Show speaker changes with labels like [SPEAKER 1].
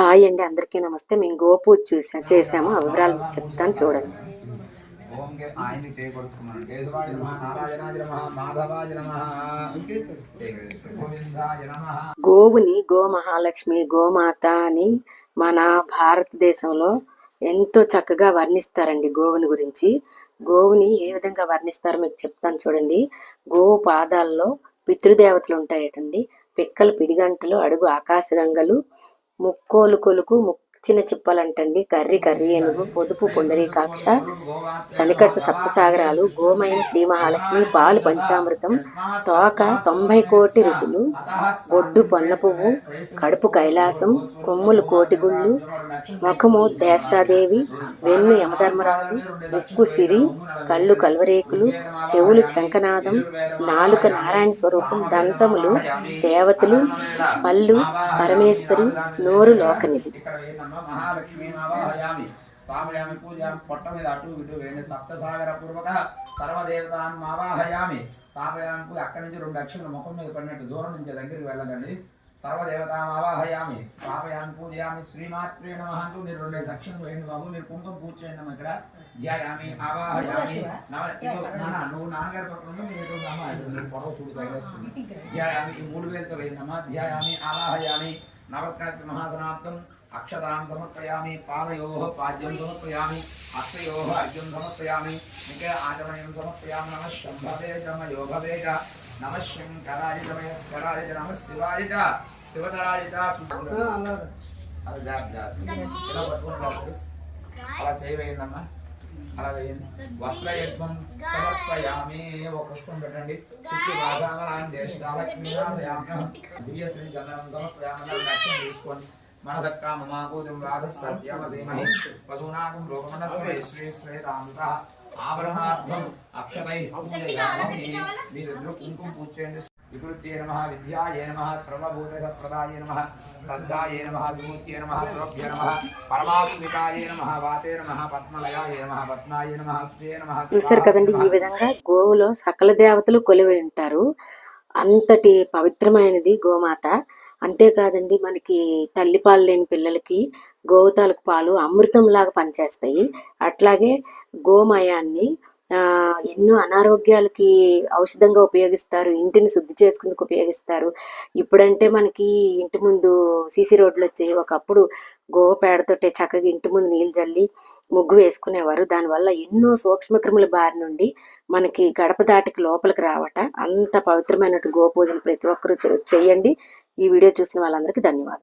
[SPEAKER 1] Hi అండి, అందరికీ నమస్తే. మేము గోపూజ చేసాము. ఆ వివరాలు చెప్తాను చూడండి. గోవుని గో మహాలక్ష్మి, గోమాత అని మన భారతదేశంలో ఎంతో చక్కగా వర్ణిస్తారండి. గోవుని గురించి, గోవుని ఏ విధంగా వర్ణిస్తారో మీకు చెప్తాను చూడండి. గోవు పాదాల్లో పితృదేవతలు ఉంటాయటండి. పిక్కలు పిడిగంటలు, అడుగు ఆకాశగంగలు, ముక్కోలు కొలుకు ముచ్చిన చిప్పలంటండి. కర్రి కర్రి ఏనుగు, పొదుపు పుండరీకాక్ష, సనికట్టు సప్తసాగరాలు, గోమయం శ్రీ మహాలక్ష్మి, పాలు పంచామృతం, తోక 90 కోటి ఋషులు, బొడ్డు పొన్న పువ్వు, కడుపు కైలాసం, కొమ్ములు కోటిగుళ్ళు, ముఖము దేష్టాదేవి, వెన్ను యమధర్మరాజు, ముక్కు సిరి, కళ్ళు కల్వరేకులు, చెవులు శంఖనాదం, నాలుక నారాయణ స్వరూపం, దంతములు దేవతలు, పళ్ళు పరమేశ్వరి, నోరు లోకనిధి.
[SPEAKER 2] స్థాపయామి పూజయామి పొట్ట మీద అటు ఇటు వేయండి. సప్తసాగర పూర్వక సర్వదేవతాన్ని ఆవాహయామి. స్థాపయామి పూజ అక్కడి నుంచి 2 అక్షరాలు ముఖం మీద పడినట్టు దూరం నుంచి దగ్గరికి వెళ్ళదండి. సర్వదేవతాన్ని ఆవాహయామి. స్థాపయామి పూజయామి. శ్రీమాత్రే నమః అంటూ మీరు 2 అక్షరాలు వేయండి బాబు. మీరు కుంకుమ పూజ చేయండి అమ్మ. ఇక్కడ ధ్యాయామి ఆవాహయామి. నువ్వు నాన్నగారి పక్కన మీరు పొడవ చూడు తగిలేస్తుంది. ధ్యాయామి 3 వేలతో వేయండి అమ్మ. ధ్యాయామి ఆవాహయామి. నవగ్రహ మహాసనార్థం అక్షతాం సమర్పయామి. పాదయోః పాద్యం సమర్పయామి. హస్తయోః అర్ఘ్యం సమర్పయామి. నికే ఆచమనీయం సమర్పయామి. నమః శంభవే జమయో భవే చ. నమః శంకరాయ జమయస్కరాయ చ. నమః శివాయ చ శివతరాయ చ. అలా చేయవేయండమ్మా. అలా వేయండి. వస్త్రయజ్ఞం సమర్పయామి. ఒక పుష్పం పెట్టండి. చుట్టూ వాసామలాం జ్యేష్ఠాలక్ష్మీనాశయామ్యం. దివ్య శ్రీ చందనం సమర్పయామి. లక్ష్యం తీసుకోండి. మనసక్కా మమాకూతం రాధస్సత్యమసేమహి వసూనాకం లోకమనస్వే శ్రీ శ్రేతాంత ఆభరణార్థం అక్షతై పూజయామి. మీరిద్దరూ కుంకుమ పూజ చేయండి. వికృత్యే నమః, విద్యాయే నమః, సర్వభూత సత్ప్రదాయే నమః, శ్రద్ధాయే నమః, విభూత్యే నమః, సురభ్యే నమః, పరమాత్మికాయే నమః, వాతే నమః, పద్మలయాయే నమః, పద్మాయే నమః, శ్రీయే నమః.
[SPEAKER 1] చూశారు కదండి, ఈ విధంగా గోవులో సకల దేవతలు కొలువై ఉంటారు. అంతటి పవిత్రమైనది గోమాత. అంతేకాదండి, మనకి తల్లిపాలు లేని పిల్లలకి గోవు తాలూకు పాలు అమృతంలాగా పనిచేస్తాయి. అట్లాగే గోమయాన్ని ఎన్నో అనారోగ్యాలకి ఔషధంగా ఉపయోగిస్తారు. ఇంటిని శుద్ధి చేసుకుందుకు ఉపయోగిస్తారు. ఇప్పుడంటే మనకి ఇంటి ముందు సీసీ రోడ్లు వచ్చాయి. ఒకప్పుడు గోవు పేడతోటే చక్కగా ఇంటి ముందు నీళ్ళు జల్లి ముగ్గు వేసుకునేవారు. దానివల్ల ఎన్నో సూక్ష్మక్రిముల బారి నుండి మనకి గడప దాటికి లోపలికి రావట. అంత పవిత్రమైనట్టు గోపూజను ప్రతి ఒక్కరూ చేయండి. ఈ వీడియో చూసిన వాళ్ళందరికీ ధన్యవాదాలు.